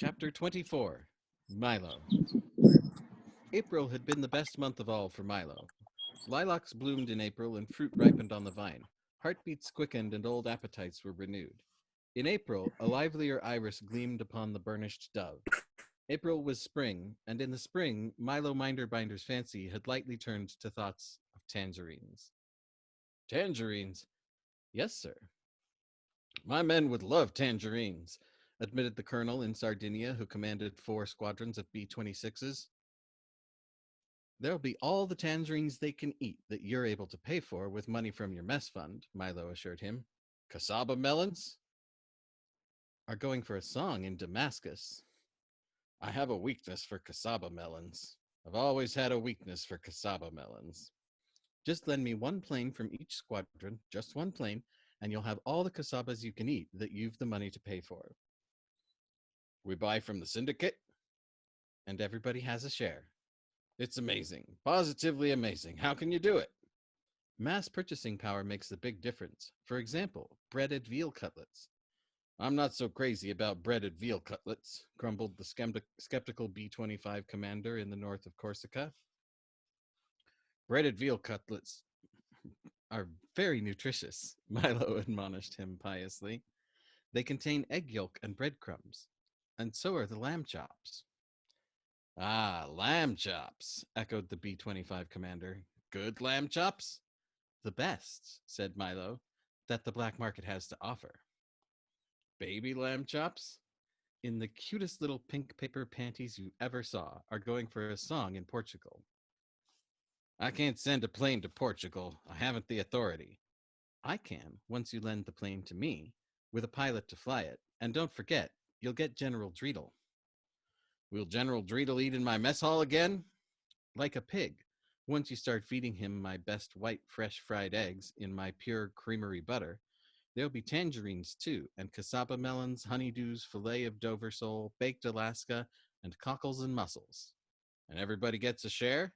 Chapter 24. Milo. April had been the best month of all for Milo. Lilacs bloomed in April and fruit ripened on the vine. Heartbeats quickened and old appetites were renewed. In April, a livelier iris gleamed upon the burnished dove. April was spring, and in the spring, Milo Minderbinder's fancy had lightly turned to thoughts of tangerines. Tangerines? Yes, sir. My men would love tangerines, admitted the colonel in Sardinia who commanded 4 squadrons of B-26s. There'll be all the tangerines they can eat that you're able to pay for with money from your mess fund, Milo assured him. Cassava melons are going for a song in Damascus. I have a weakness for cassava melons. I've always had a weakness for cassava melons. Just lend me one plane from each squadron, just one plane, and you'll have all the cassavas you can eat that you've the money to pay for. We buy from the syndicate, and everybody has a share. It's amazing, positively amazing. How can you do it? Mass purchasing power makes a big difference. For example, breaded veal cutlets. I'm not so crazy about breaded veal cutlets, grumbled the skeptical B-25 commander in the north of Corsica. Breaded veal cutlets are very nutritious, Milo admonished him piously. They contain egg yolk and breadcrumbs, and so are the lamb chops. Ah, lamb chops, echoed the B-25 commander. Good lamb chops? The best, said Milo, that the black market has to offer. Baby lamb chops? In the cutest little pink paper panties you ever saw, are going for a song in Portugal. I can't send a plane to Portugal. I haven't the authority. I can, once you lend the plane to me, with a pilot to fly it. And don't forget, you'll get General Dreedle. Will General Dreedle eat in my mess hall again? Like a pig. Once you start feeding him my best white, fresh fried eggs in my pure creamery butter, there'll be tangerines too, and cassava melons, honeydews, filet of Dover sole, baked Alaska, and cockles and mussels. And everybody gets a share?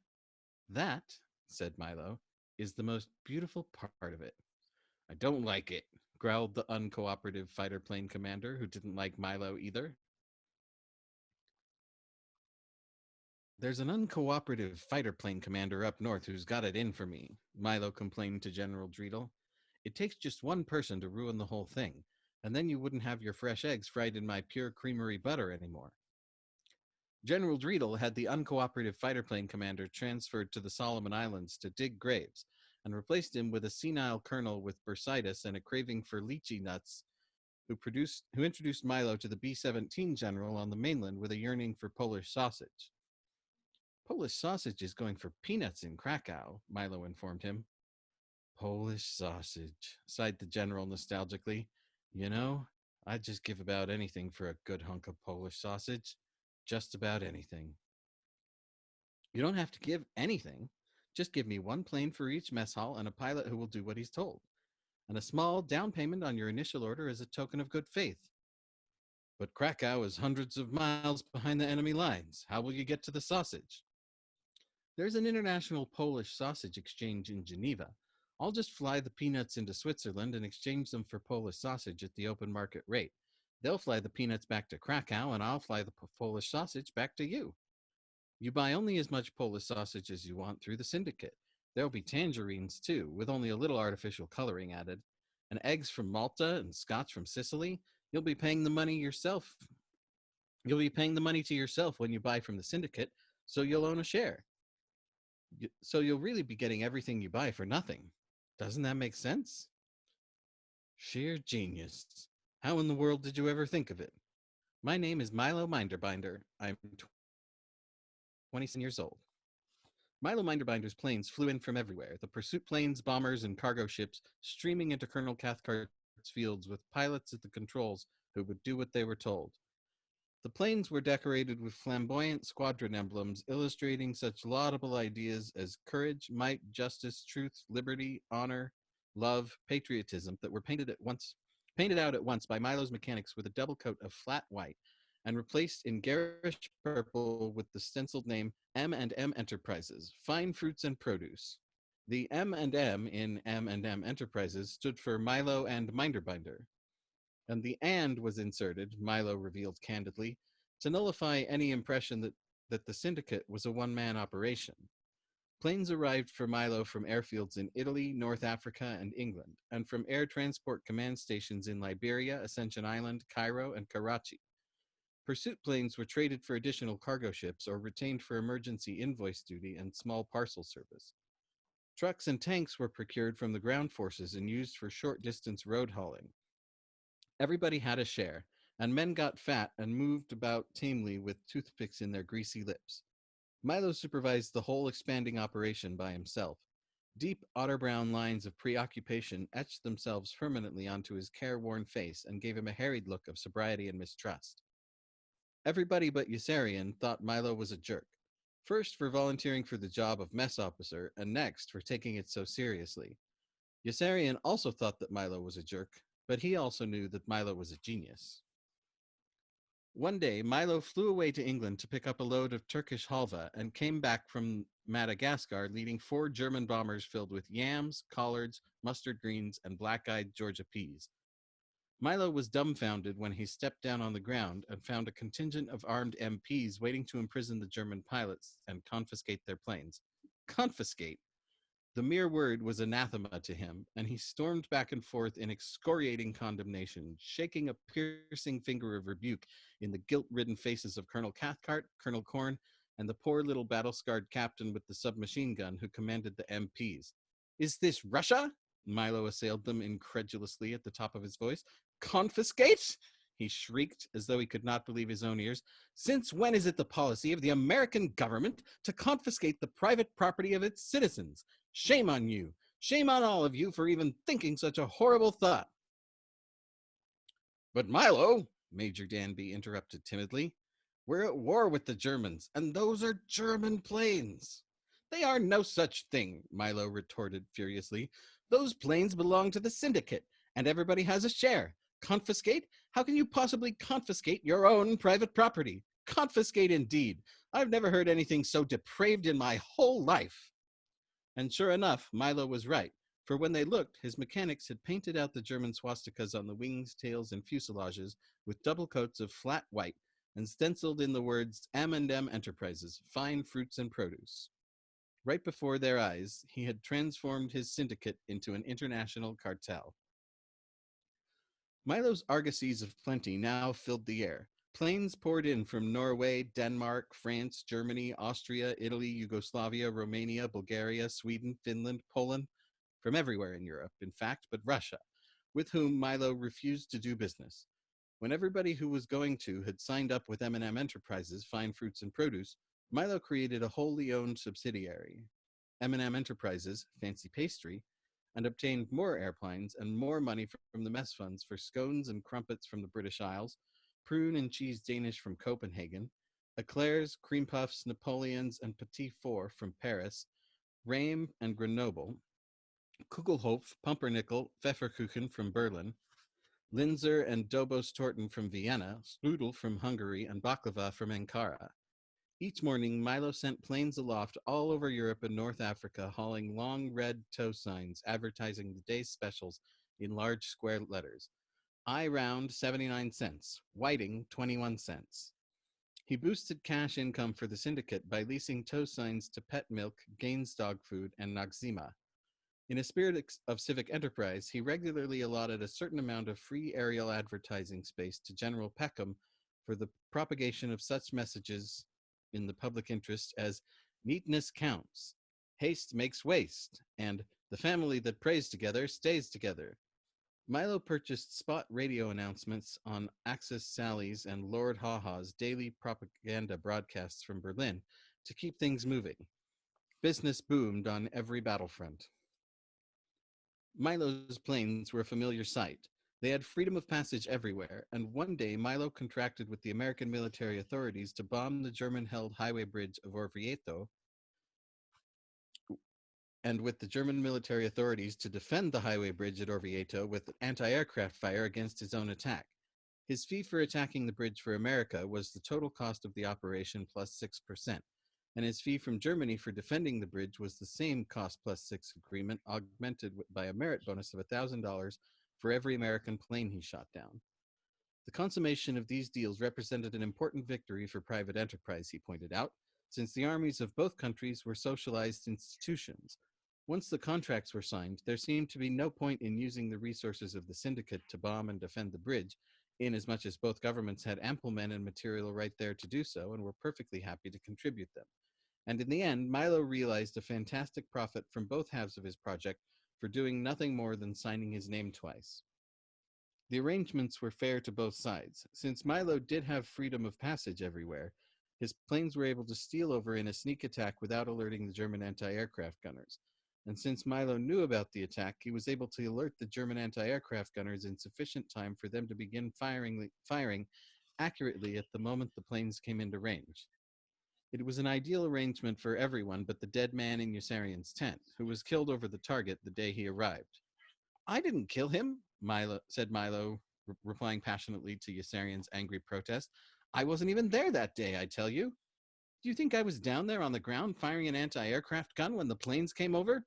That, said Milo, is the most beautiful part of it. I don't like it, growled the uncooperative fighter plane commander, who didn't like Milo either. There's an uncooperative fighter plane commander up north who's got it in for me, Milo complained to General Dreedle. It takes just one person to ruin the whole thing, and then you wouldn't have your fresh eggs fried in my pure creamery butter anymore. General Dreedle had the uncooperative fighter plane commander transferred to the Solomon Islands to dig graves, and replaced him with a senile colonel with bursitis and a craving for lychee nuts who introduced Milo to the B-17 general on the mainland with a yearning for Polish sausage. Polish sausage is going for peanuts in Krakow, Milo informed him. Polish sausage, sighed the general nostalgically. You know, I'd just give about anything for a good hunk of Polish sausage. Just about anything. You don't have to give anything. Just give me one plane for each mess hall and a pilot who will do what he's told. And a small down payment on your initial order as a token of good faith. But Krakow is hundreds of miles behind the enemy lines. How will you get to the sausage? There's an international Polish sausage exchange in Geneva. I'll just fly the peanuts into Switzerland and exchange them for Polish sausage at the open market rate. They'll fly the peanuts back to Krakow, and I'll fly the Polish sausage back to you. You buy only as much Polish sausage as you want through the syndicate. There'll be tangerines, too, with only a little artificial coloring added. And eggs from Malta and scotch from Sicily. You'll be paying the money yourself. You'll be paying the money to yourself when you buy from the syndicate, so you'll own a share. So you'll really be getting everything you buy for nothing. Doesn't that make sense? Sheer genius. How in the world did you ever think of it? My name is Milo Minderbinder. I'm 27 years old. Milo Minderbinder's planes flew in from everywhere, the pursuit planes, bombers, and cargo ships streaming into Colonel Cathcart's fields with pilots at the controls who would do what they were told. The planes were decorated with flamboyant squadron emblems illustrating such laudable ideas as courage, might, justice, truth, liberty, honor, love, patriotism that were painted out at once by Milo's mechanics with a double coat of flat white and replaced in garish purple with the stenciled name M&M Enterprises, Fine Fruits and Produce. The M&M in M&M Enterprises stood for Milo and Minderbinder. And the "and" was inserted, Milo revealed candidly, to nullify any impression that the syndicate was a one-man operation. Planes arrived for Milo from airfields in Italy, North Africa, and England, and from air transport command stations in Liberia, Ascension Island, Cairo, and Karachi. Pursuit planes were traded for additional cargo ships or retained for emergency invoice duty and small parcel service. Trucks and tanks were procured from the ground forces and used for short distance road hauling. Everybody had a share, and men got fat and moved about tamely with toothpicks in their greasy lips. Milo supervised the whole expanding operation by himself. Deep otter brown lines of preoccupation etched themselves permanently onto his careworn face and gave him a harried look of sobriety and mistrust. Everybody but Yossarian thought Milo was a jerk. First for volunteering for the job of mess officer, and next for taking it so seriously. Yossarian also thought that Milo was a jerk, but he also knew that Milo was a genius. One day, Milo flew away to England to pick up a load of Turkish halva and came back from Madagascar leading 4 German bombers filled with yams, collards, mustard greens, and black eyed Georgia peas. Milo was dumbfounded when he stepped down on the ground and found a contingent of armed MPs waiting to imprison the German pilots and confiscate their planes. Confiscate! The mere word was anathema to him, and he stormed back and forth in excoriating condemnation, shaking a piercing finger of rebuke in the guilt-ridden faces of Colonel Cathcart, Colonel Corn, and the poor little battle-scarred captain with the submachine gun who commanded the MPs. Is this Russia? Milo assailed them incredulously at the top of his voice. Confiscate? He shrieked as though he could not believe his own ears. Since when is it the policy of the American government to confiscate the private property of its citizens? Shame on you. Shame on all of you for even thinking such a horrible thought. But Milo, Major Danby interrupted timidly, we're at war with the Germans, and those are German planes. They are no such thing, Milo retorted furiously. Those planes belong to the syndicate, and everybody has a share. Confiscate? How can you possibly confiscate your own private property? Confiscate indeed. I've never heard anything so depraved in my whole life. And sure enough, Milo was right, for when they looked, his mechanics had painted out the German swastikas on the wings, tails, and fuselages with double coats of flat white and stenciled in the words M&M Enterprises, Fine Fruits and Produce. Right before their eyes, he had transformed his syndicate into an international cartel. Milo's argosies of plenty now filled the air. Planes poured in from Norway, Denmark, France, Germany, Austria, Italy, Yugoslavia, Romania, Bulgaria, Sweden, Finland, Poland, from everywhere in Europe, in fact, but Russia, with whom Milo refused to do business. When everybody who was going to had signed up with M&M Enterprises, Fine Fruits and Produce, Milo created a wholly owned subsidiary, M&M Enterprises, Fancy Pastry, and obtained more airplanes and more money from the mess funds for scones and crumpets from the British Isles, prune and cheese Danish from Copenhagen, eclairs, cream puffs, Napoleons, and petit four from Paris, Rame and Grenoble, Kugelhof, Pumpernickel, Pfefferkuchen from Berlin, Linzer and Dobos-Torten from Vienna, Strudel from Hungary, and Baklava from Ankara. Each morning, Milo sent planes aloft all over Europe and North Africa, hauling long red tow signs advertising the day's specials in large square letters. I round 79 cents, Whiting 21 cents. He boosted cash income for the syndicate by leasing tow signs to Pet Milk, Gaines Dog Food, and Noxzema. In a spirit of civic enterprise, he regularly allotted a certain amount of free aerial advertising space to General Peckham for the propagation of such messages in the public interest as neatness counts, haste makes waste, and the family that prays together stays together. Milo purchased spot radio announcements on Axis Sally's and Lord Haha's daily propaganda broadcasts from Berlin to keep things moving. Business boomed on every battlefront. Milo's planes were a familiar sight. They had freedom of passage everywhere, and one day Milo contracted with the American military authorities to bomb the German-held highway bridge of Orvieto, and with the German military authorities to defend the highway bridge at Orvieto with anti-aircraft fire against his own attack. His fee for attacking the bridge for America was the total cost of the operation plus 6%, and his fee from Germany for defending the bridge was the same cost plus 6 agreement, augmented by a merit bonus of $1,000 for every American plane he shot down. The consummation of these deals represented an important victory for private enterprise, he pointed out, since the armies of both countries were socialized institutions. Once the contracts were signed, there seemed to be no point in using the resources of the syndicate to bomb and defend the bridge, inasmuch as both governments had ample men and material right there to do so and were perfectly happy to contribute them. And in the end, Milo realized a fantastic profit from both halves of his project for doing nothing more than signing his name twice. The arrangements were fair to both sides. Since Milo did have freedom of passage everywhere, his planes were able to steal over in a sneak attack without alerting the German anti aircraft gunners. And since Milo knew about the attack, he was able to alert the German anti aircraft gunners in sufficient time for them to begin firing accurately at the moment the planes came into range. It was an ideal arrangement for everyone but the dead man in Yossarian's tent, who was killed over the target the day he arrived. I didn't kill him, Milo, replying passionately to Yossarian's angry protest. I wasn't even there that day, I tell you. Do you think I was down there on the ground firing an anti aircraft gun when the planes came over?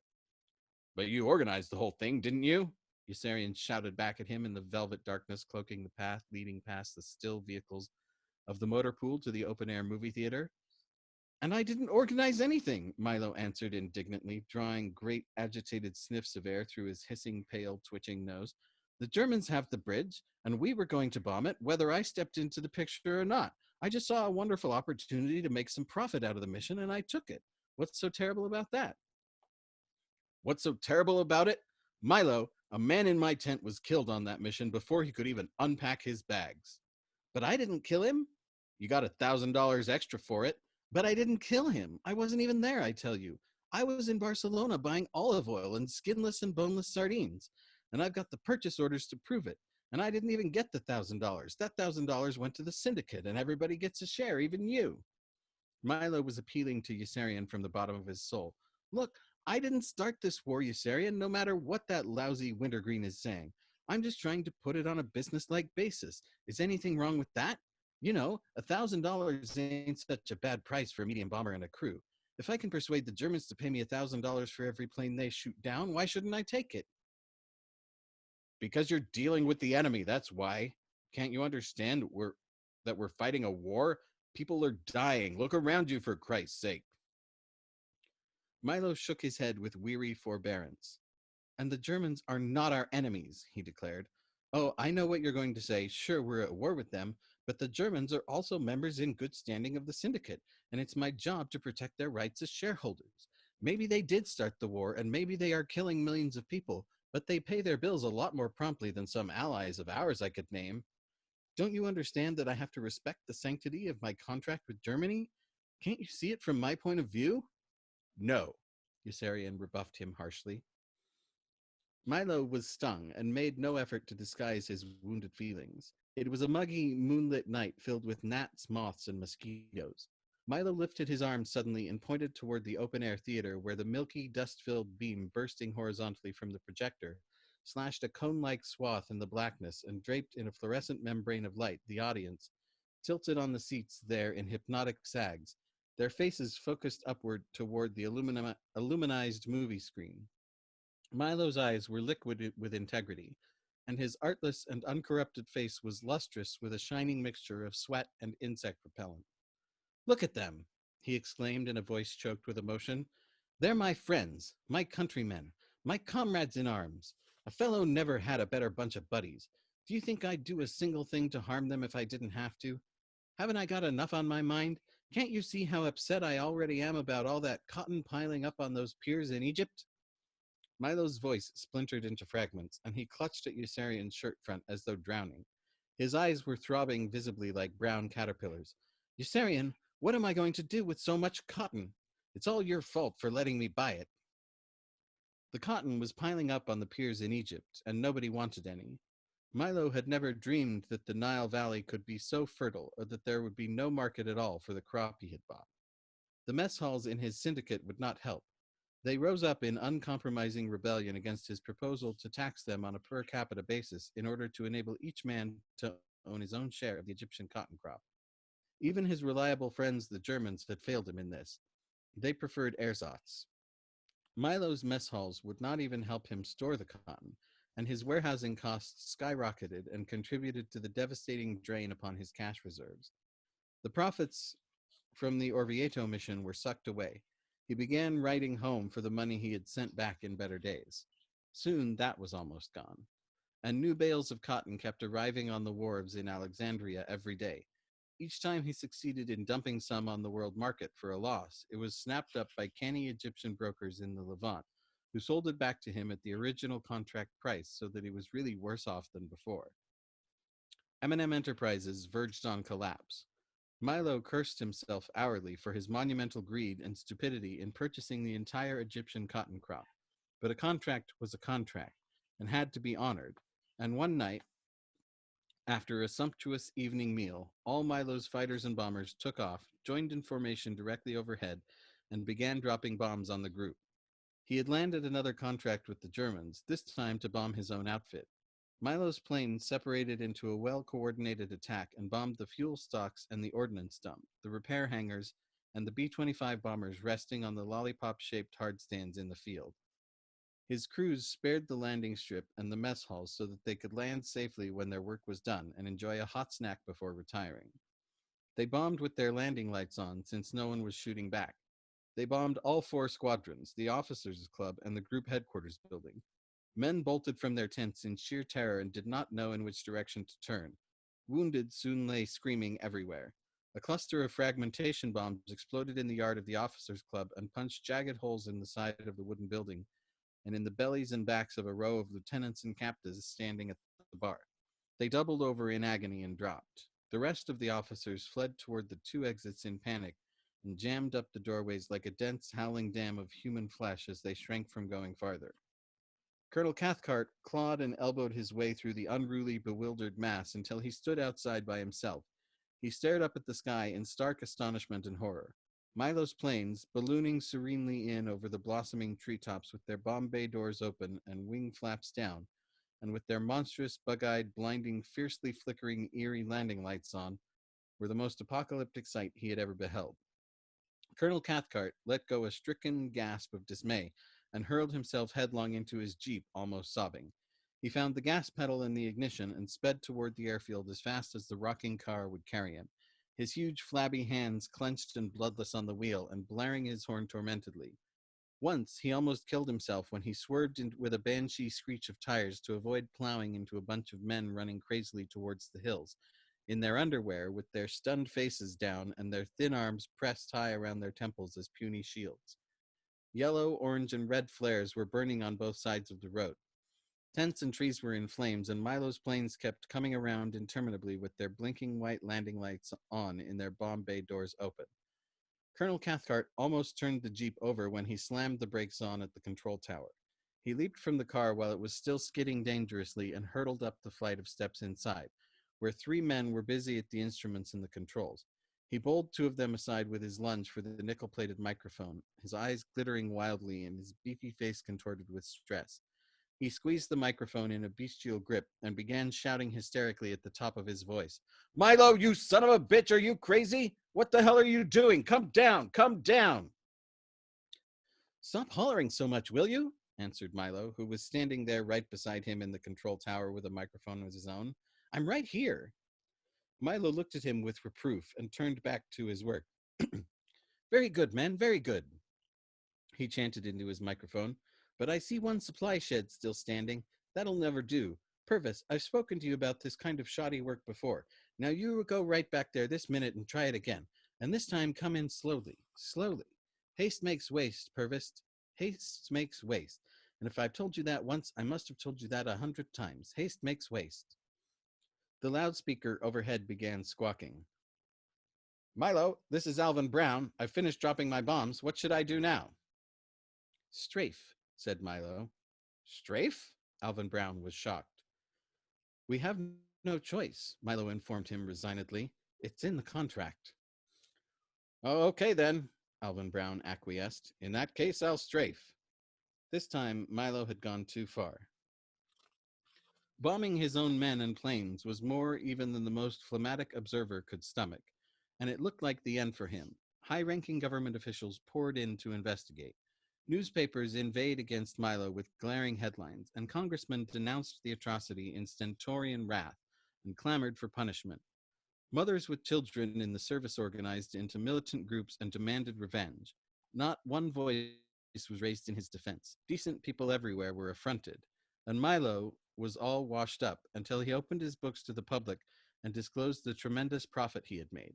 But you organized the whole thing, didn't you? Yossarian shouted back at him in the velvet darkness cloaking the path leading past the still vehicles of the motor pool to the open air movie theater. And I didn't organize anything, Milo answered indignantly, drawing great agitated sniffs of air through his hissing, pale, twitching nose. The Germans have the bridge, and we were going to bomb it, whether I stepped into the picture or not. I just saw a wonderful opportunity to make some profit out of the mission, and I took it. What's so terrible about that? What's so terrible about it? Milo, a man in my tent, was killed on that mission before he could even unpack his bags. But I didn't kill him. You got $1,000 extra for it. But I didn't kill him. I wasn't even there, I tell you. I was in Barcelona buying olive oil and skinless and boneless sardines. And I've got the purchase orders to prove it. And I didn't even get the $1,000. That $1,000 went to the syndicate, and everybody gets a share, even you. Milo was appealing to Yossarian from the bottom of his soul. Look, I didn't start this war, Yossarian, no matter what that lousy Wintergreen is saying. I'm just trying to put it on a business-like basis. Is anything wrong with that? You know, $1,000 ain't such a bad price for a medium bomber and a crew. If I can persuade the Germans to pay me $1,000 for every plane they shoot down, why shouldn't I take it? Because you're dealing with the enemy, that's why. Can't you understand that we're fighting a war? People are dying. Look around you, for Christ's sake. Milo shook his head with weary forbearance. And the Germans are not our enemies, he declared. Oh, I know what you're going to say. Sure, we're at war with them, but the Germans are also members in good standing of the syndicate, and it's my job to protect their rights as shareholders. Maybe they did start the war, and maybe they are killing millions of people, but they pay their bills a lot more promptly than some allies of ours I could name. Don't you understand that I have to respect the sanctity of my contract with Germany? Can't you see it from my point of view? No, Yossarian rebuffed him harshly. Milo was stung and made no effort to disguise his wounded feelings. It was a muggy, moonlit night filled with gnats, moths, and mosquitoes. Milo lifted his arm suddenly and pointed toward the open-air theater where the milky, dust-filled beam bursting horizontally from the projector slashed a cone-like swath in the blackness and draped in a fluorescent membrane of light the audience, tilted on the seats there in hypnotic sags, their faces focused upward toward the illuminized movie screen. Milo's eyes were liquid with integrity, and his artless and uncorrupted face was lustrous with a shining mixture of sweat and insect repellent. Look at them, he exclaimed in a voice choked with emotion. They're my friends, my countrymen, my comrades in arms. A fellow never had a better bunch of buddies. Do you think I'd do a single thing to harm them if I didn't have to? Haven't I got enough on my mind? Can't you see how upset I already am about all that cotton piling up on those piers in Egypt? Milo's voice splintered into fragments, and he clutched at Yossarian's shirt front as though drowning. His eyes were throbbing visibly like brown caterpillars. Yossarian, what am I going to do with so much cotton? It's all your fault for letting me buy it. The cotton was piling up on the piers in Egypt, and nobody wanted any. Milo had never dreamed that the Nile Valley could be so fertile, or that there would be no market at all for the crop he had bought. The mess halls in his syndicate would not help. They rose up in uncompromising rebellion against his proposal to tax them on a per capita basis in order to enable each man to own his own share of the Egyptian cotton crop. Even his reliable friends, the Germans, had failed him in this. They preferred ersatz. Milo's mess halls would not even help him store the cotton, and his warehousing costs skyrocketed and contributed to the devastating drain upon his cash reserves. The profits from the Orvieto mission were sucked away. He began writing home for the money he had sent back in better days. Soon that was almost gone, and new bales of cotton kept arriving on the wharves in Alexandria every day. Each time he succeeded in dumping some on the world market for a loss, it was snapped up by canny Egyptian brokers in the Levant, who sold it back to him at the original contract price so that he was really worse off than before. M&M Enterprises verged on collapse. Milo cursed himself hourly for his monumental greed and stupidity in purchasing the entire Egyptian cotton crop. But a contract was a contract and had to be honored. And one night, after a sumptuous evening meal, all Milo's fighters and bombers took off, joined in formation directly overhead, and began dropping bombs on the group. He had landed another contract with the Germans, this time to bomb his own outfit. Milo's plane separated into a well coordinated attack and bombed the fuel stocks and the ordnance dump, the repair hangars, and the B 25 bombers resting on the lollipop shaped hardstands in the field. His crews spared the landing strip and the mess halls so that they could land safely when their work was done and enjoy a hot snack before retiring. They bombed with their landing lights on since no one was shooting back. They bombed all four squadrons, the officers' club, and the group headquarters building. Men bolted from their tents in sheer terror and did not know in which direction to turn. Wounded soon lay screaming everywhere. A cluster of fragmentation bombs exploded in the yard of the officers' club and punched jagged holes in the side of the wooden building and in the bellies and backs of a row of lieutenants and captains standing at the bar. They doubled over in agony and dropped. The rest of the officers fled toward the two exits in panic and jammed up the doorways like a dense, howling dam of human flesh as they shrank from going farther. Colonel Cathcart clawed and elbowed his way through the unruly, bewildered mass until he stood outside by himself. He stared up at the sky in stark astonishment and horror. Milo's planes, ballooning serenely in over the blossoming treetops with their bomb bay doors open and wing flaps down, and with their monstrous, bug-eyed, blinding, fiercely flickering, eerie landing lights on, were the most apocalyptic sight he had ever beheld. Colonel Cathcart let go a stricken gasp of dismay and hurled himself headlong into his jeep, almost sobbing. He found the gas pedal in the ignition and sped toward the airfield as fast as the rocking car would carry him, his huge flabby hands clenched and bloodless on the wheel and blaring his horn tormentedly. Once he almost killed himself when he swerved with a banshee screech of tires to avoid plowing into a bunch of men running crazily towards the hills, in their underwear with their stunned faces down and their thin arms pressed high around their temples as puny shields. Yellow, orange, and red flares were burning on both sides of the road. Tents and trees were in flames, and Milo's planes kept coming around interminably with their blinking white landing lights on in their bomb bay doors open. Colonel Cathcart almost turned the jeep over when he slammed the brakes on at the control tower. He leaped from the car while it was still skidding dangerously and hurtled up the flight of steps inside, where three men were busy at the instruments and the controls. He bowled two of them aside with his lunge for the nickel-plated microphone, his eyes glittering wildly and his beefy face contorted with stress. He squeezed the microphone in a bestial grip and began shouting hysterically at the top of his voice. "Milo, you son of a bitch, are you crazy? What the hell are you doing? Come down, come down!" "Stop hollering so much, will you?" answered Milo, who was standing there right beside him in the control tower with a microphone of his own. "I'm right here." Milo looked at him with reproof and turned back to his work. "Very good, man, very good," he chanted into his microphone. "But I see one supply shed still standing. That'll never do. Purvis, I've spoken to you about this kind of shoddy work before. Now you go right back there this minute and try it again. And this time come in slowly, slowly. Haste makes waste, Purvis. Haste makes waste. And if I've told you that once, I must have told you that 100 times. Haste makes waste." The loudspeaker overhead began squawking. "Milo, this is Alvin Brown. I've finished dropping my bombs. What should I do now?" "Strafe," said Milo. "Strafe?" Alvin Brown was shocked. "We have no choice," Milo informed him resignedly. "It's in the contract." "Oh, okay then," Alvin Brown acquiesced. "In that case, I'll strafe." This time, Milo had gone too far. Bombing his own men and planes was more even than the most phlegmatic observer could stomach, and it looked like the end for him. High-ranking government officials poured in to investigate. Newspapers inveighed against Milo with glaring headlines, and congressmen denounced the atrocity in stentorian wrath and clamored for punishment. Mothers with children in the service organized into militant groups and demanded revenge. Not one voice was raised in his defense. Decent people everywhere were affronted, and Milo was all washed up until he opened his books to the public and disclosed the tremendous profit he had made.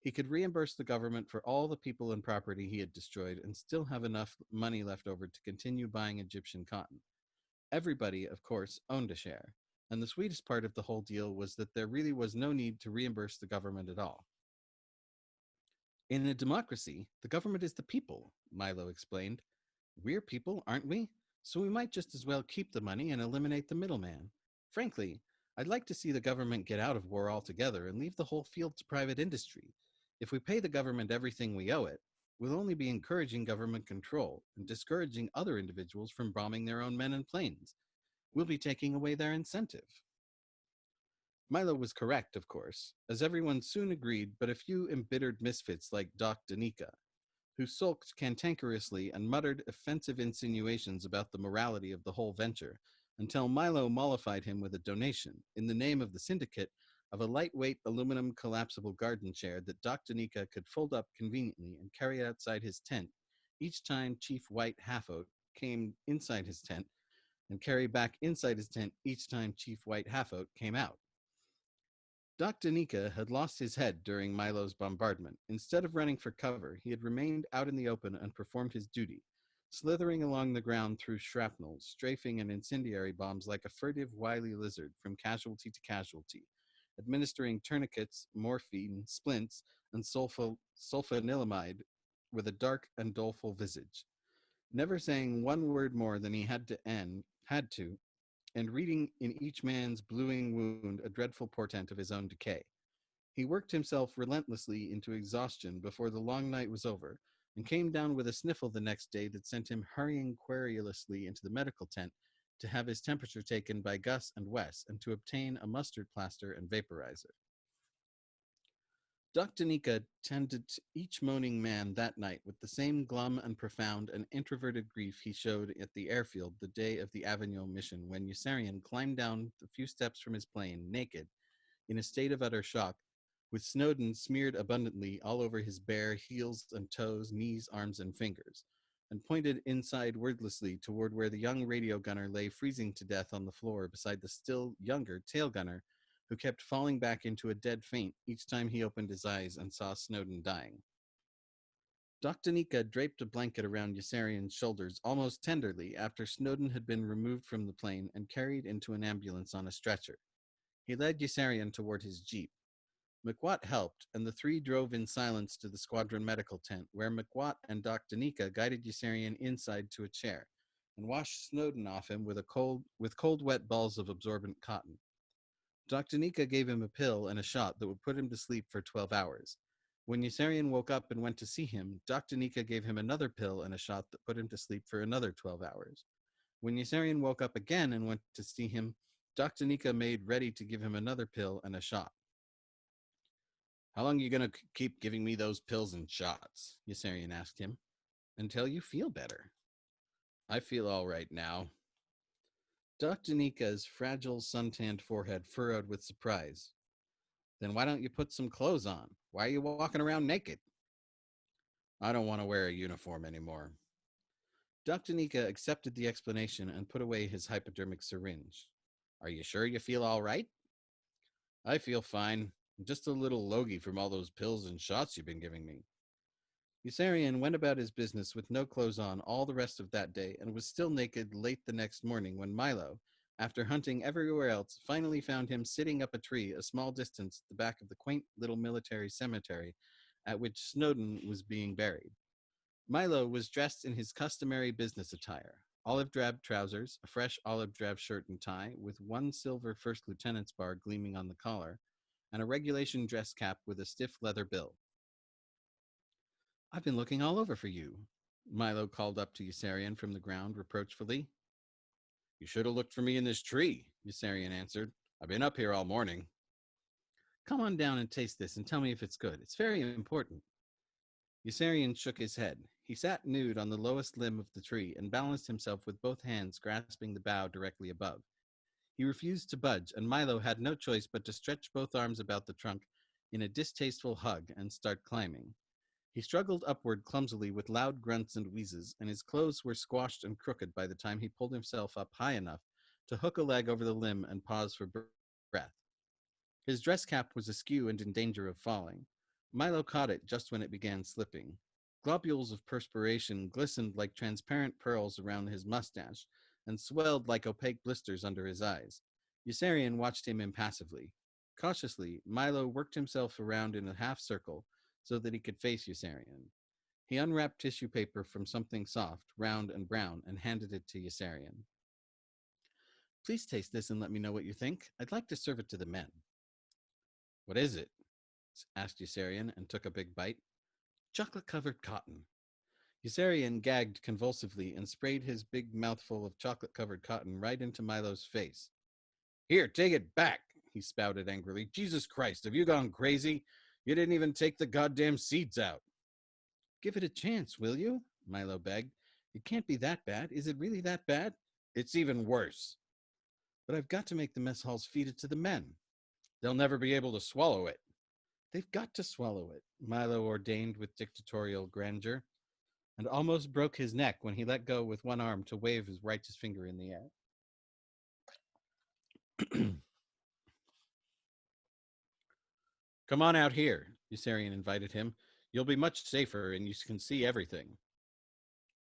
He could reimburse the government for all the people and property he had destroyed and still have enough money left over to continue buying Egyptian cotton. Everybody, of course, owned a share. And the sweetest part of the whole deal was that there really was no need to reimburse the government at all. In a democracy, the government is the people, Milo explained. We're people, aren't we? So we might just as well keep the money and eliminate the middleman. Frankly, I'd like to see the government get out of war altogether and leave the whole field to private industry. If we pay the government everything we owe it, we'll only be encouraging government control and discouraging other individuals from bombing their own men and planes. We'll be taking away their incentive. Milo was correct, of course, as everyone soon agreed, but a few embittered misfits like Doc Danica, who sulked cantankerously and muttered offensive insinuations about the morality of the whole venture, until Milo mollified him with a donation, in the name of the syndicate, of a lightweight aluminum collapsible garden chair that Doc Danica could fold up conveniently and carry outside his tent each time Chief White Halfoat came inside his tent, and carry back inside his tent each time Chief White Halfoat came out. Doc Danica had lost his head during Milo's bombardment. Instead of running for cover, he had remained out in the open and performed his duty, slithering along the ground through shrapnel, strafing and incendiary bombs like a furtive, wily lizard from casualty to casualty, administering tourniquets, morphine, splints, and sulfanilamide with a dark and doleful visage, never saying one word more than he had to, and reading in each man's bluing wound a dreadful portent of his own decay. He worked himself relentlessly into exhaustion before the long night was over, and came down with a sniffle the next day that sent him hurrying querulously into the medical tent to have his temperature taken by Gus and Wes and to obtain a mustard plaster and vaporizer. Dr. Nika tended to each moaning man that night with the same glum and profound and introverted grief he showed at the airfield the day of the Avignon mission when Yossarian climbed down the few steps from his plane, naked, in a state of utter shock, with Snowden smeared abundantly all over his bare heels and toes, knees, arms, and fingers, and pointed inside wordlessly toward where the young radio gunner lay freezing to death on the floor beside the still younger tail gunner, who kept falling back into a dead faint each time he opened his eyes and saw Snowden dying. Dr. Nika draped a blanket around Yossarian's shoulders almost tenderly after Snowden had been removed from the plane and carried into an ambulance on a stretcher. He led Yossarian toward his jeep. McWatt helped, and the three drove in silence to the squadron medical tent, where McWatt and Dr. Nika guided Yossarian inside to a chair and washed Snowden off him with cold wet balls of absorbent cotton. Dr. Nika gave him a pill and a shot that would put him to sleep for 12 hours. When Yossarian woke up and went to see him, Dr. Nika gave him another pill and a shot that put him to sleep for another 12 hours. When Yossarian woke up again and went to see him, Dr. Nika made ready to give him another pill and a shot. How long are you going to keep giving me those pills and shots? Yossarian asked him. Until you feel better. I feel all right now. Dr. Nika's fragile, suntanned forehead furrowed with surprise. Then why don't you put some clothes on? Why are you walking around naked? I don't want to wear a uniform anymore. Dr. Nika accepted the explanation and put away his hypodermic syringe. Are you sure you feel all right? I feel fine. I'm just a little logy from all those pills and shots you've been giving me. Yossarian went about his business with no clothes on all the rest of that day and was still naked late the next morning when Milo, after hunting everywhere else, finally found him sitting up a tree a small distance at the back of the quaint little military cemetery at which Snowden was being buried. Milo was dressed in his customary business attire, olive drab trousers, a fresh olive drab shirt and tie with one silver first lieutenant's bar gleaming on the collar, and a regulation dress cap with a stiff leather bill. I've been looking all over for you, Milo called up to Yossarian from the ground reproachfully. You should have looked for me in this tree, Yossarian answered. I've been up here all morning. Come on down and taste this and tell me if it's good. It's very important. Yossarian shook his head. He sat nude on the lowest limb of the tree and balanced himself with both hands grasping the bough directly above. He refused to budge, and Milo had no choice but to stretch both arms about the trunk in a distasteful hug and start climbing. He struggled upward clumsily with loud grunts and wheezes, and his clothes were squashed and crooked by the time he pulled himself up high enough to hook a leg over the limb and pause for breath. His dress cap was askew and in danger of falling. Milo caught it just when it began slipping. Globules of perspiration glistened like transparent pearls around his mustache and swelled like opaque blisters under his eyes. Yossarian watched him impassively. Cautiously, Milo worked himself around in a half circle so that he could face Yossarian. He unwrapped tissue paper from something soft, round, and brown and handed it to Yossarian. Please taste this and let me know what you think. I'd like to serve it to the men. What is it? Asked Yossarian and took a big bite. Chocolate covered cotton. Yossarian gagged convulsively and sprayed his big mouthful of chocolate covered cotton right into Milo's face. Here, take it back, he spouted angrily. Jesus Christ, have you gone crazy? You didn't even take the goddamn seeds out. Give it a chance, will you? Milo begged. It can't be that bad. Is it really that bad? It's even worse. But I've got to make the mess halls feed it to the men. They'll never be able to swallow it. They've got to swallow it, Milo ordained with dictatorial grandeur, and almost broke his neck when he let go with one arm to wave his righteous finger in the air. Come on out here, Yossarian invited him. You'll be much safer and you can see everything.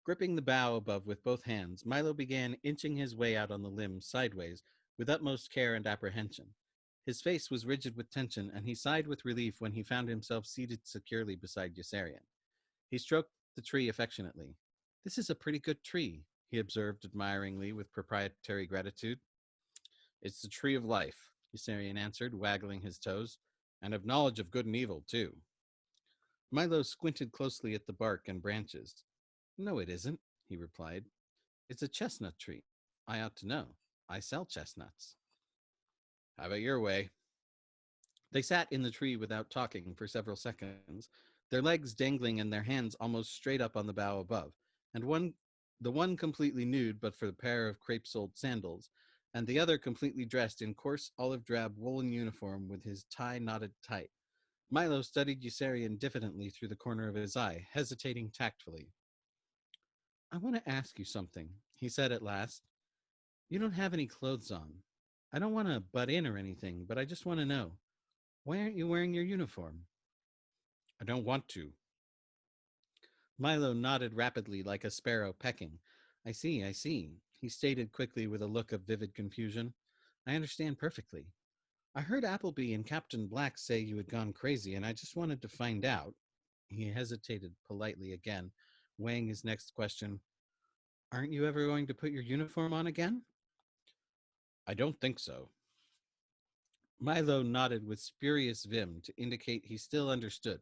Gripping the bough above with both hands, Milo began inching his way out on the limb sideways with utmost care and apprehension. His face was rigid with tension, and he sighed with relief when he found himself seated securely beside Yossarian. He stroked the tree affectionately. This is a pretty good tree, he observed admiringly with proprietary gratitude. It's the tree of life, Yossarian answered, waggling his toes, and of knowledge of good and evil, too. Milo squinted closely at the bark and branches. No, it isn't, he replied. It's a chestnut tree. I ought to know. I sell chestnuts. Have it your way. They sat in the tree without talking for several seconds, their legs dangling and their hands almost straight up on the bough above, and the one completely nude but for the pair of crepe-soled sandals, and the other completely dressed in coarse olive-drab woolen uniform with his tie knotted tight. Milo studied Yossarian diffidently through the corner of his eye, hesitating tactfully. I want to ask you something, he said at last. You don't have any clothes on. I don't want to butt in or anything, but I just want to know. Why aren't you wearing your uniform? I don't want to. Milo nodded rapidly like a sparrow pecking. I see, I see, he stated quickly with a look of vivid confusion. I understand perfectly. I heard Appleby and Captain Black say you had gone crazy, and I just wanted to find out. He hesitated politely again, weighing his next question. Aren't you ever going to put your uniform on again? I don't think so. Milo nodded with spurious vim to indicate he still understood,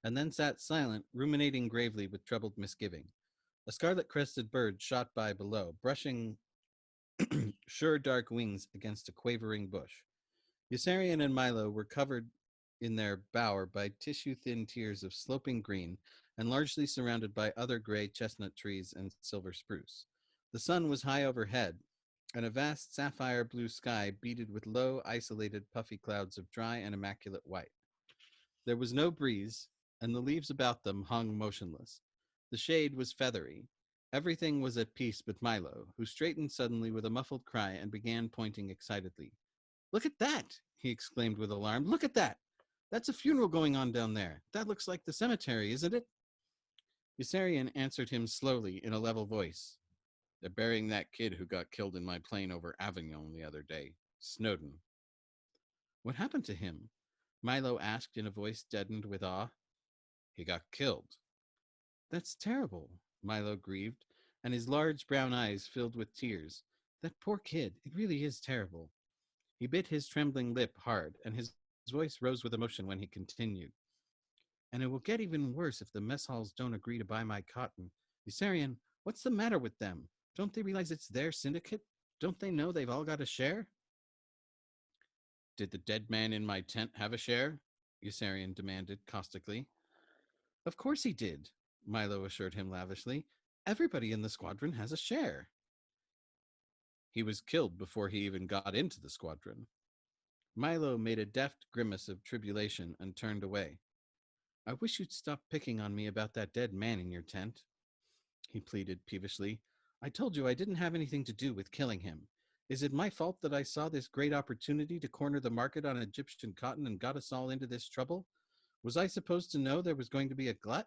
and then sat silent, ruminating gravely with troubled misgiving. A scarlet-crested bird shot by below, brushing sure dark wings against a quavering bush. Yossarian and Milo were covered in their bower by tissue-thin tiers of sloping green and largely surrounded by other gray chestnut trees and silver spruce. The sun was high overhead, and a vast sapphire blue sky beaded with low, isolated, puffy clouds of dry and immaculate white. There was no breeze, and the leaves about them hung motionless. The shade was feathery. Everything was at peace but Milo, who straightened suddenly with a muffled cry and began pointing excitedly. Look at that, he exclaimed with alarm. Look at that. That's a funeral going on down there. That looks like the cemetery, isn't it? Yossarian answered him slowly in a level voice. They're burying that kid who got killed in my plane over Avignon the other day, Snowden. What happened to him? Milo asked in a voice deadened with awe. He got killed. That's terrible, Milo grieved, and his large brown eyes filled with tears. That poor kid, it really is terrible. He bit his trembling lip hard, and his voice rose with emotion when he continued. And it will get even worse if the mess halls don't agree to buy my cotton. Yossarian, what's the matter with them? Don't they realize it's their syndicate? Don't they know they've all got a share? Did the dead man in my tent have a share? Yossarian demanded caustically. Of course he did, Milo assured him lavishly. Everybody in the squadron has a share. He was killed before he even got into the squadron. Milo made a deft grimace of tribulation and turned away. I wish you'd stop picking on me about that dead man in your tent, he pleaded peevishly. I told you I didn't have anything to do with killing him. Is it my fault that I saw this great opportunity to corner the market on Egyptian cotton and got us all into this trouble? Was I supposed to know there was going to be a glut?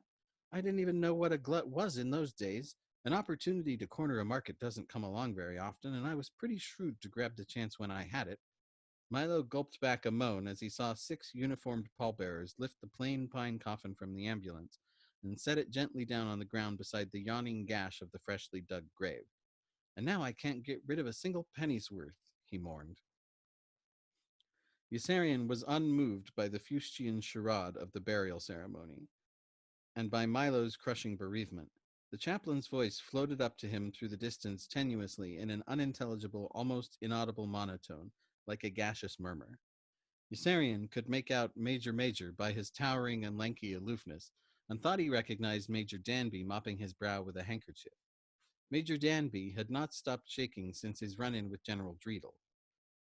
I didn't even know what a glut was in those days. An opportunity to corner a market doesn't come along very often, and I was pretty shrewd to grab the chance when I had it. Milo gulped back a moan as he saw 6 uniformed pallbearers lift the plain pine coffin from the ambulance and set it gently down on the ground beside the yawning gash of the freshly dug grave. And now I can't get rid of a single penny's worth, he mourned. Yossarian was unmoved by the fustian charade of the burial ceremony, and by Milo's crushing bereavement. The chaplain's voice floated up to him through the distance tenuously in an unintelligible, almost inaudible monotone, like a gaseous murmur. Yossarian could make out Major Major by his towering and lanky aloofness, and thought he recognized Major Danby mopping his brow with a handkerchief. Major Danby had not stopped shaking since his run-in with General Dreedle.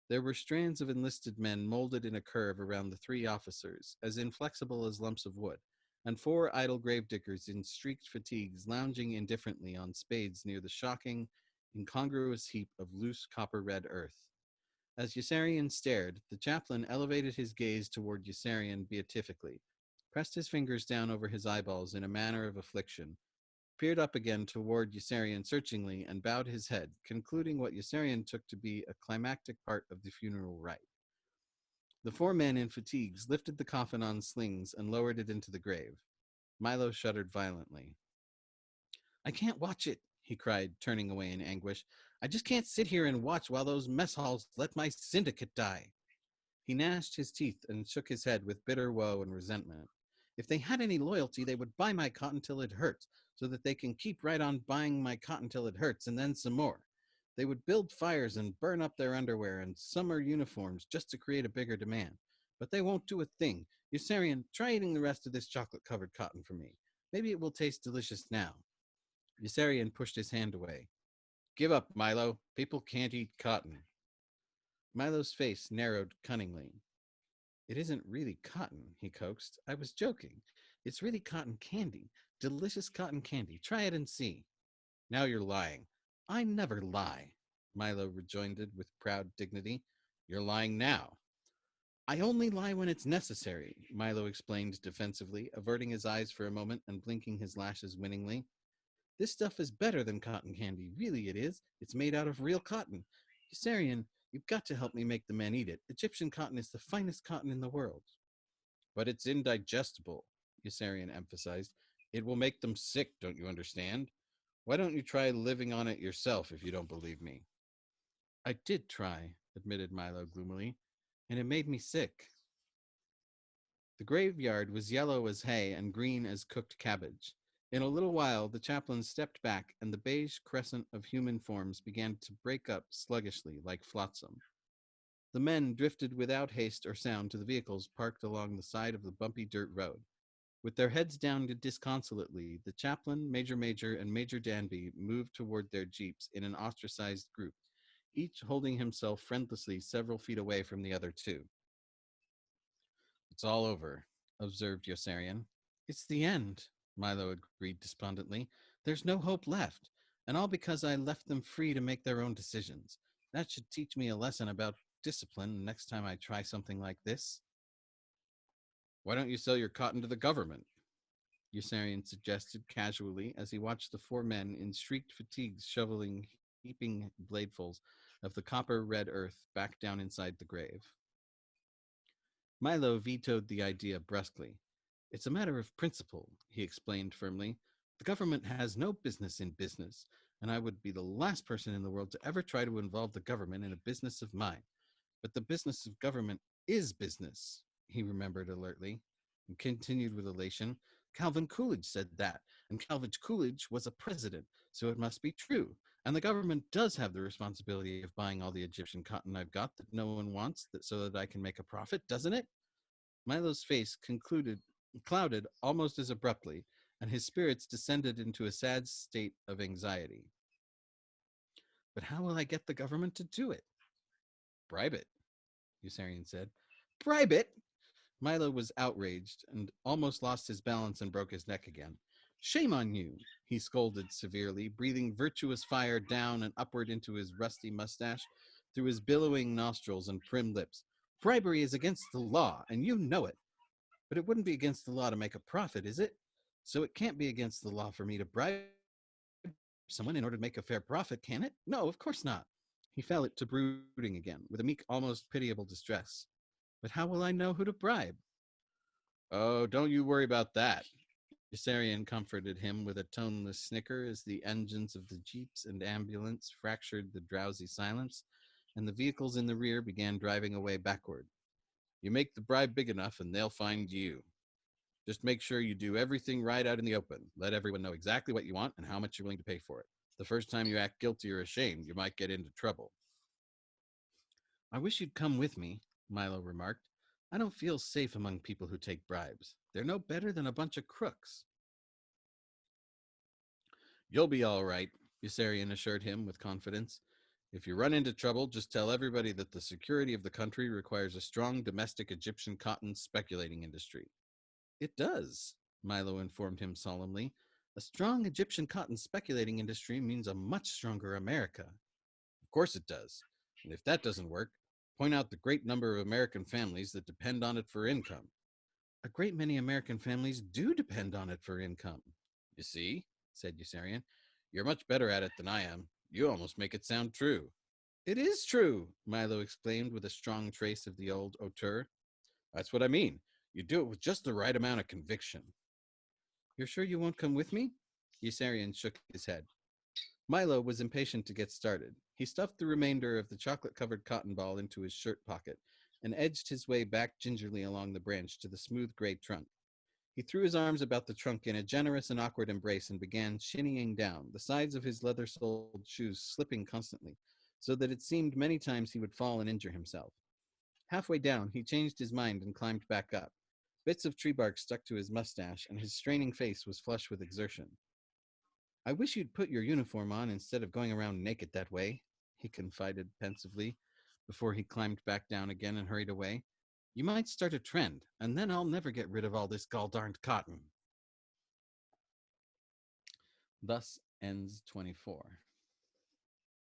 There were strands of enlisted men molded in a curve around the 3 officers, as inflexible as lumps of wood, and 4 idle gravediggers in streaked fatigues lounging indifferently on spades near the shocking, incongruous heap of loose copper-red earth. As Yossarian stared, the chaplain elevated his gaze toward Yossarian beatifically, pressed his fingers down over his eyeballs in a manner of affliction, peered up again toward Yossarian searchingly, and bowed his head, concluding what Yossarian took to be a climactic part of the funeral rite. The 4 men in fatigues lifted the coffin on slings and lowered it into the grave. Milo shuddered violently. I can't watch it, he cried, turning away in anguish. I just can't sit here and watch while those mess halls let my syndicate die. He gnashed his teeth and shook his head with bitter woe and resentment. If they had any loyalty, they would buy my cotton till it hurts, so that they can keep right on buying my cotton till it hurts, and then some more. They would build fires and burn up their underwear and summer uniforms just to create a bigger demand. But they won't do a thing. Yossarian, try eating the rest of this chocolate-covered cotton for me. Maybe it will taste delicious now. Yossarian pushed his hand away. Give up, Milo. People can't eat cotton. Milo's face narrowed cunningly. It isn't really cotton, he coaxed. I was joking. It's really cotton candy. Delicious cotton candy. Try it and see. Now you're lying. I never lie, Milo rejoined with proud dignity. You're lying now. I only lie when it's necessary, Milo explained defensively, averting his eyes for a moment and blinking his lashes winningly. This stuff is better than cotton candy. Really it is. It's made out of real cotton. Yossarian, you've got to help me make the men eat it. Egyptian cotton is the finest cotton in the world. But it's indigestible, Yossarian emphasized. It will make them sick, don't you understand? Why don't you try living on it yourself if you don't believe me? I did try, admitted Milo gloomily, and it made me sick. The graveyard was yellow as hay and green as cooked cabbage. In a little while, the chaplain stepped back, and the beige crescent of human forms began to break up sluggishly like flotsam. The men drifted without haste or sound to the vehicles parked along the side of the bumpy dirt road. With their heads down disconsolately, the chaplain, Major Major, and Major Danby moved toward their jeeps in an ostracized group, each holding himself friendlessly several feet away from the other 2. It's all over, observed Yossarian. It's the end, Milo agreed despondently. There's no hope left, and all because I left them free to make their own decisions. That should teach me a lesson about discipline next time I try something like this. Why don't you sell your cotton to the government? Yossarian suggested casually as he watched the 4 men in streaked fatigues shoveling heaping bladefuls of the copper-red earth back down inside the grave. Milo vetoed the idea brusquely. It's a matter of principle, he explained firmly. The government has no business in business, and I would be the last person in the world to ever try to involve the government in a business of mine. But the business of government is business, he remembered alertly, and continued with elation. Calvin Coolidge said that, and Calvin Coolidge was a president, so it must be true. And the government does have the responsibility of buying all the Egyptian cotton I've got that no one wants, so that I can make a profit, doesn't it? Milo's face clouded almost as abruptly, and his spirits descended into a sad state of anxiety. But how will I get the government to do it? Bribe it, Usarian said. Bribe it? Milo was outraged and almost lost his balance and broke his neck again. Shame on you, he scolded severely, breathing virtuous fire down and upward into his rusty mustache, through his billowing nostrils and prim lips. Bribery is against the law, and you know it. But it wouldn't be against the law to make a profit, is it? So it can't be against the law for me to bribe someone in order to make a fair profit, can it? No, of course not. He fell to brooding again, with a meek, almost pitiable distress. But how will I know who to bribe? Oh, don't you worry about that. Isarian comforted him with a toneless snicker as the engines of the jeeps and ambulance fractured the drowsy silence, and the vehicles in the rear began driving away backward. You make the bribe big enough, and they'll find you. Just make sure you do everything right out in the open. Let everyone know exactly what you want and how much you're willing to pay for it. The first time you act guilty or ashamed, you might get into trouble. I wish you'd come with me, Milo remarked. I don't feel safe among people who take bribes. They're no better than a bunch of crooks. You'll be all right, Usarian assured him with confidence. If you run into trouble, just tell everybody that the security of the country requires a strong domestic Egyptian cotton speculating industry. It does, Milo informed him solemnly. A strong Egyptian cotton speculating industry means a much stronger America. Of course it does. And if that doesn't work, point out the great number of American families that depend on it for income. A great many American families do depend on it for income. You see, said Usarian, you're much better at it than I am. You almost make it sound true. It is true, Milo exclaimed with a strong trace of the old hauteur. That's what I mean. You do it with just the right amount of conviction. You're sure you won't come with me? Usarian shook his head. Milo was impatient to get started. He stuffed the remainder of the chocolate-covered cotton ball into his shirt pocket and edged his way back gingerly along the branch to the smooth gray trunk. He threw his arms about the trunk in a generous and awkward embrace and began shinnying down, the sides of his leather-soled shoes slipping constantly, so that it seemed many times he would fall and injure himself. Halfway down, he changed his mind and climbed back up. Bits of tree bark stuck to his mustache, and his straining face was flushed with exertion. I wish you'd put your uniform on instead of going around naked that way, he confided pensively, before he climbed back down again and hurried away. You might start a trend, and then I'll never get rid of all this gall-darned cotton. Thus ends 24.